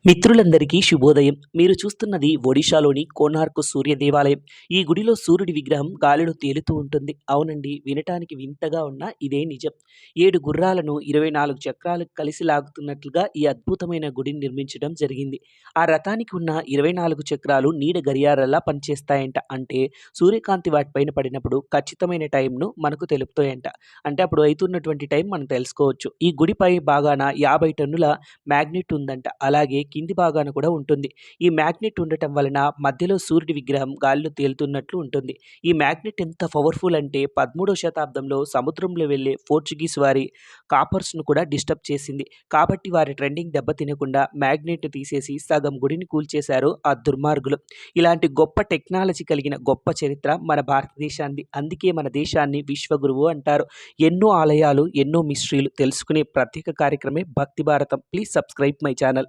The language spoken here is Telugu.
మిత్రులందరికీ శుభోదయం. మీరు చూస్తున్నది ఒడిషాలోని కోనార్క్ సూర్య దేవాలయం. ఈ గుడిలో సూర్యుడి విగ్రహం గాలిలో తేలుతూ ఉంటుంది. అవునండి, వినటానికి వింతగా ఉన్నా ఇదే నిజం. 7 గుర్రాలను 24 చక్రాలు కలిసి లాగుతున్నట్లుగా ఈ అద్భుతమైన గుడిని నిర్మించడం జరిగింది. ఆ రథానికి ఉన్న 24 చక్రాలు నీడ గడియారాల్లా పనిచేస్తాయంట. అంటే సూర్యకాంతి వాటిపైన పడినప్పుడు ఖచ్చితమైన టైంను మనకు తెలుపుతాయంట. అంటే అప్పుడు అయితున్నటువంటి టైం మనం తెలుసుకోవచ్చు. ఈ గుడిపై భాగాన 50 టన్నుల మ్యాగ్నెట్ ఉందంట. అలాగే కింది భాగాన కూడా ఉంటుంది. ఈ మ్యాగ్నెట్ ఉండటం వలన మధ్యలో సూర్యుడి విగ్రహం గాలిలో తేలుతున్నట్లు ఉంటుంది. ఈ మ్యాగ్నెట్ ఎంత పవర్‌ఫుల్ అంటే 13వ శతాబ్దంలో సముద్రంలో వెళ్ళే పోర్చుగీస్ వారి కాపర్స్‌ను కూడా డిస్టర్బ్ చేసింది. కాబట్టి వారి ట్రెండింగ్ దెబ్బతినకుండా మ్యాగ్నెట్‌ని తీసేసి సగం గుడిని కూల్చేశారు ఆ దుర్మార్గులు. ఇలాంటి గొప్ప టెక్నాలజీ కలిగిన గొప్ప చరిత్ర మన భారతదేశానిది. అందుకే మన దేశాన్ని విశ్వగురువు అంటారు. ఎన్నో ఆలయాలు, ఎన్నో మిస్టరీలు తెలుసుకునే ప్రత్యేక కార్యక్రమే భక్తి భారతం. Please subscribe my channel.